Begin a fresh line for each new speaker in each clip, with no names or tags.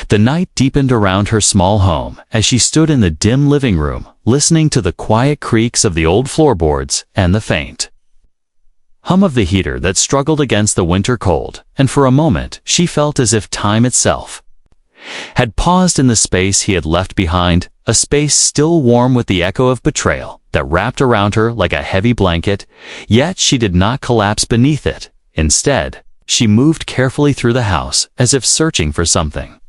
The night deepened around her small home as she stood in the dim living room, listening to the quiet creaks of the old floorboards and the faint hum of the heater that struggled against the winter cold, and for a moment she felt as if time itself had paused in the space he had left behind, a space still warm with the echo of betrayal that wrapped around her like a heavy blanket, yet she did not collapse beneath it. Instead, she moved carefully through the house as if searching for something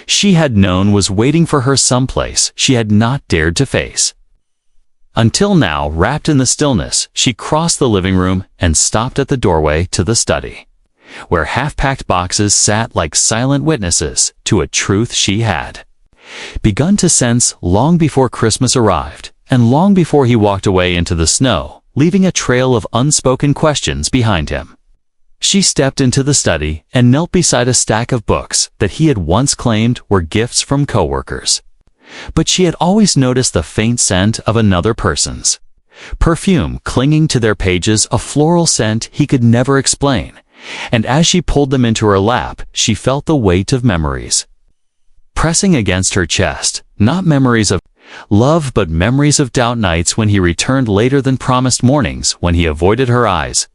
she had known was waiting for her someplace she had not dared to face. Until now, wrapped in the stillness, she crossed the living room and stopped at the doorway to the study, where half-packed boxes sat like silent witnesses to a truth she had begun to sense long before Christmas arrived, and long before he walked away into the snow, leaving a trail of unspoken questions behind him. She stepped into the study and knelt beside a stack of books that he had once claimed were gifts from coworkers. But she had always noticed the faint scent of another person's perfume clinging to their pages, a floral scent he could never explain. And as she pulled them into her lap, she felt the weight of memories pressing against her chest, not memories of love but memories of doubt, nights when he returned later than promised, mornings when he avoided her eyes,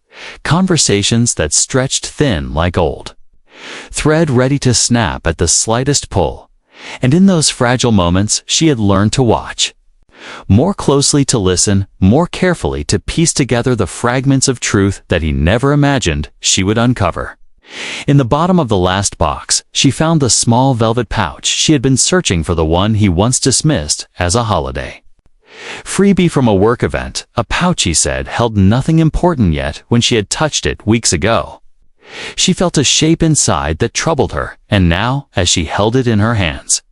conversations that stretched thin like old thread ready to snap at the slightest pull. And in those fragile moments she had learned to watch more closely, to listen more carefully, to piece together the fragments of truth that he never imagined she would uncover. In the bottom of the last box, she found the small velvet pouch she had been searching for, the one he once dismissed as a holiday freebie from a work event. A pouch, he said, held nothing important, yet when she had touched it weeks ago, she felt a shape inside that troubled her, and now, as she held it in her hands,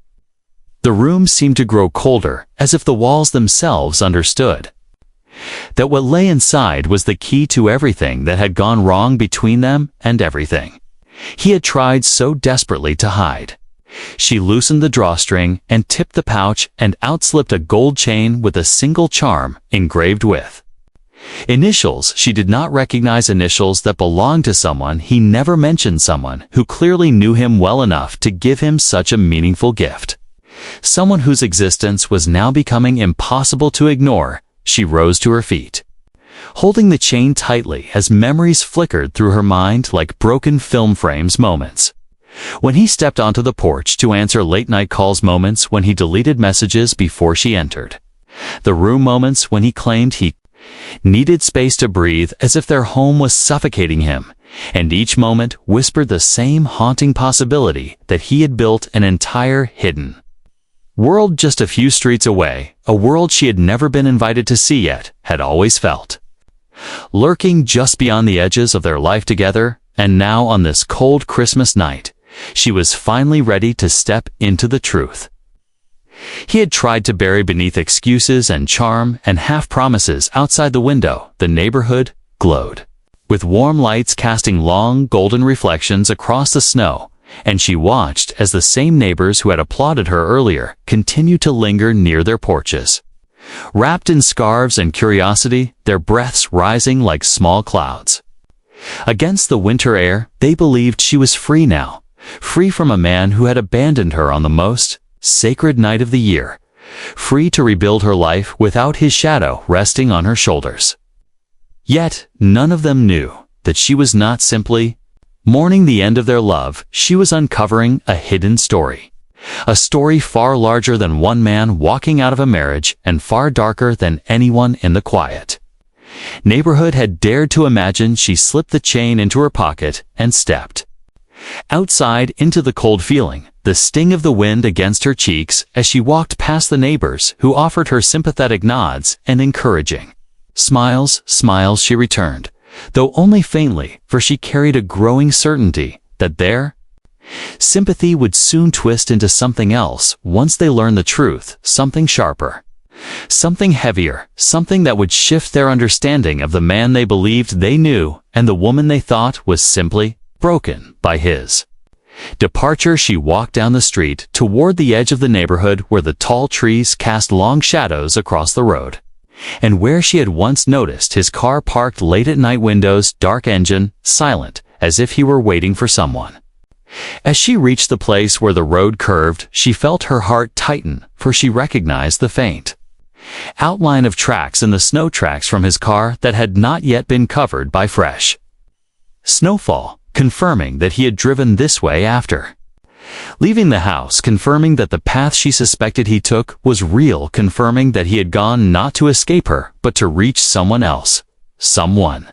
the room seemed to grow colder, as if the walls themselves understood that what lay inside was the key to everything that had gone wrong between them and everything he had tried so desperately to hide. She loosened the drawstring and tipped the pouch, and out slipped a gold chain with a single charm engraved with initials she did not recognize, initials that belonged to someone he never mentioned, someone who clearly knew him well enough to give him such a meaningful gift, someone whose existence was now becoming impossible to ignore. She rose to her feet, holding the chain tightly as memories flickered through her mind like broken film frames, moments when he stepped onto the porch to answer late-night calls, moments when he deleted messages before she entered the room, moments when he claimed he needed space to breathe, as if their home was suffocating him, and each moment whispered the same haunting possibility that he had built an entire hidden world just a few streets away, a world she had never been invited to see yet, had always felt lurking just beyond the edges of their life together. And now, on this cold Christmas night, she was finally ready to step into the truth he had tried to bury beneath excuses and charm and half-promises. Outside the window, the neighborhood glowed with warm lights casting long golden reflections across the snow, and she watched as the same neighbors who had applauded her earlier continued to linger near their porches, wrapped in scarves and curiosity, their breaths rising like small clouds against the winter air. They believed she was free now, free from a man who had abandoned her on the most sacred night of the year, free to rebuild her life without his shadow resting on her shoulders. Yet none of them knew that she was not simply mourning the end of their love. She was uncovering a hidden story, a story far larger than one man walking out of a marriage, and far darker than anyone in the quiet neighborhood had dared to imagine. She slipped the chain into her pocket and stepped outside into the cold, feeling the sting of the wind against her cheeks as she walked past the neighbors who offered her sympathetic nods and encouraging smiles. She returned, though only faintly, for she carried a growing certainty that their sympathy would soon twist into something else once they learned the truth, something sharper, something heavier, something that would shift their understanding of the man they believed they knew and the woman they thought was simply broken by his departure. She walked down the street toward the edge of the neighborhood where the tall trees cast long shadows across the road, and where she had once noticed his car parked late at night, windows dark, engine silent, as if he were waiting for someone. As she reached the place where the road curved, she felt her heart tighten, for she recognized the faint outline of tracks in the snow tracks from his car that had not yet been covered by fresh snowfall, confirming that he had driven this way after leaving the house, confirming that the path she suspected he took was real, confirming that he had gone not to escape her, but to reach someone else, someone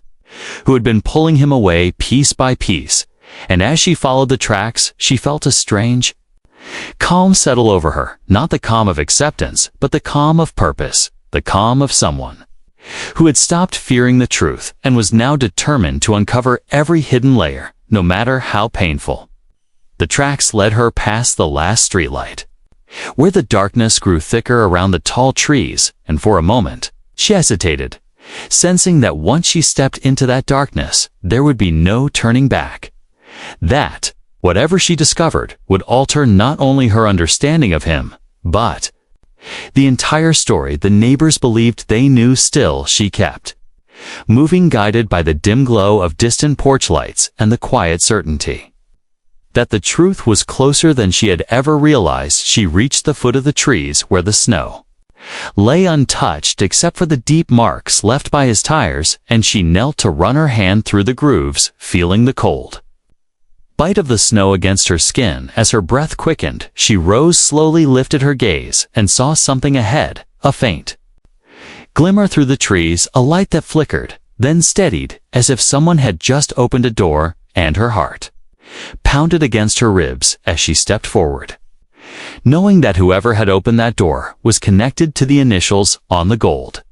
who had been pulling him away piece by piece. And as she followed the tracks, she felt a strange calm settle over her, not the calm of acceptance, but the calm of purpose, the calm of someone who had stopped fearing the truth and was now determined to uncover every hidden layer, no matter how painful. The tracks led her past the last streetlight, where the darkness grew thicker around the tall trees, and for a moment, she hesitated, sensing that once she stepped into that darkness, there would be no turning back. That, whatever she discovered, would alter not only her understanding of him, but the entire story the neighbors believed they knew still she kept, moving guided by the dim glow of distant porch lights and the quiet certainty that the truth was closer than she had ever realized. She reached the foot of the trees where the snow lay untouched except for the deep marks left by his tires, and she knelt to run her hand through the grooves, feeling the cold bite of the snow against her skin. As her breath quickened, she rose slowly, lifted her gaze, and saw something ahead, a faint glimmer through the trees, a light that flickered, then steadied, as if someone had just opened a door, and her heart pounded against her ribs as she stepped forward, knowing that whoever had opened that door was connected to the initials on the gold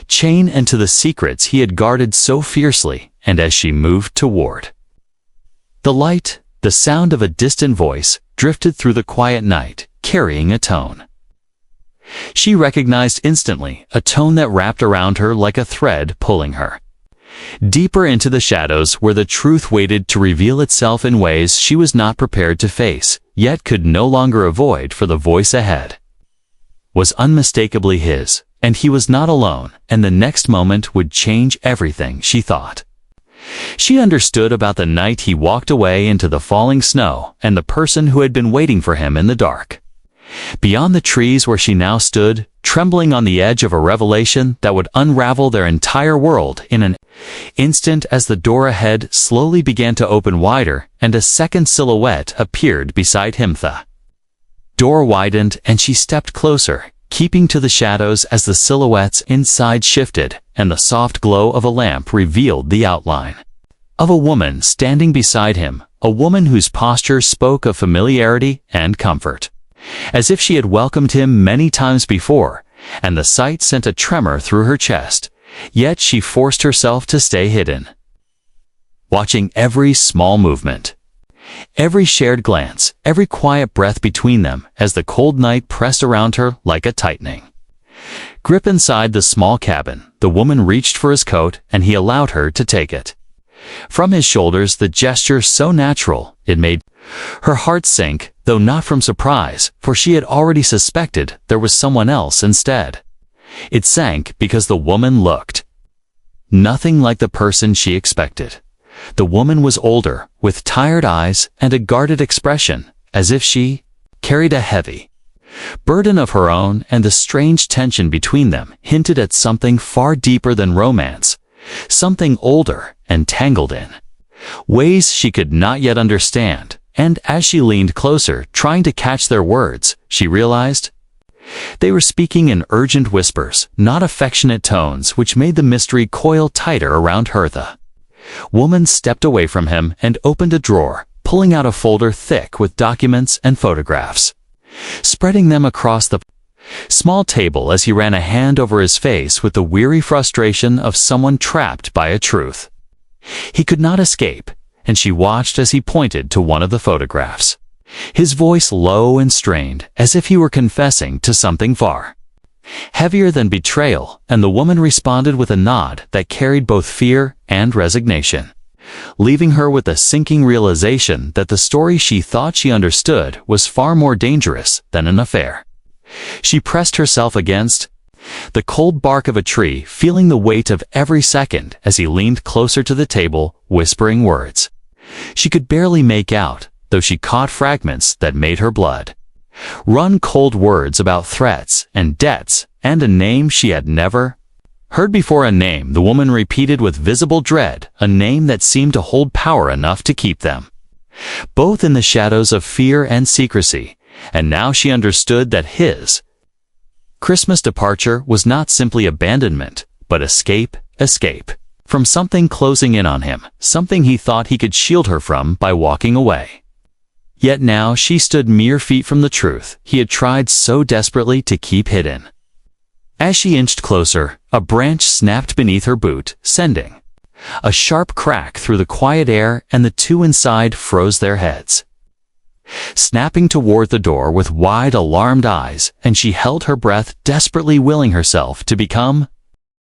chain and to the secrets he had guarded so fiercely. And as she moved toward the light, the sound of a distant voice drifted through the quiet night, carrying a tone she recognized instantly, a tone that wrapped around her like a thread, pulling her deeper into the shadows where the truth waited to reveal itself in ways she was not prepared to face, yet could no longer avoid, for the voice ahead was unmistakably his, and he was not alone, and the next moment would change everything she thought she understood about the night he walked away into the falling snow, and the person who had been waiting for him in the dark beyond the trees where she now stood, trembling on the edge of a revelation that would unravel their entire world in an instant. As the door ahead slowly began to open wider, and a second silhouette appeared beside him, the door widened, and she stepped closer, keeping to the shadows as the silhouettes inside shifted, and the soft glow of a lamp revealed the outline of a woman standing beside him, a woman whose posture spoke of familiarity and comfort, as if she had welcomed him many times before, and the sight sent a tremor through her chest, yet she forced herself to stay hidden, watching every small movement, every shared glance, every quiet breath between them as the cold night pressed around her like a tightening grip. Inside the small cabin, the woman reached for his coat, and he allowed her to take it from his shoulders, the gesture so natural it made her heart sink, though not from surprise, for she had already suspected there was someone else instead. It sank because the woman looked nothing like the person she expected. The woman was older, with tired eyes and a guarded expression, as if she carried a heavy burden of her own, and the strange tension between them hinted at something far deeper than romance, something older and tangled in ways she could not yet understand. And as she leaned closer, trying to catch their words, she realized they were speaking in urgent whispers, not affectionate tones, which made the mystery coil tighter around her. The woman stepped away from him and opened a drawer, pulling out a folder thick with documents and photographs, spreading them across the small table as he ran a hand over his face with the weary frustration of someone trapped by a truth he could not escape. And she watched as he pointed to one of the photographs, his voice low and strained, as if he were confessing to something far heavier than betrayal, and the woman responded with a nod that carried both fear and resignation, leaving her with a sinking realization that the story she thought she understood was far more dangerous than an affair. She pressed herself against the cold bark of a tree, feeling the weight of every second as he leaned closer to the table, whispering words she could barely make out, though she caught fragments that made her blood run cold. Words about threats and debts and a name she had never heard before. A name the woman repeated with visible dread, a name that seemed to hold power enough to keep them both in the shadows of fear and secrecy. And now she understood that his Christmas departure was not simply abandonment, but escape from something closing in on him, something he thought he could shield her from by walking away. Yet now she stood mere feet from the truth he had tried so desperately to keep hidden. As she inched closer, a branch snapped beneath her boot, sending a sharp crack through the quiet air, and the two inside froze their heads, snapping toward the door with wide, alarmed eyes, and she held her breath, desperately willing herself to become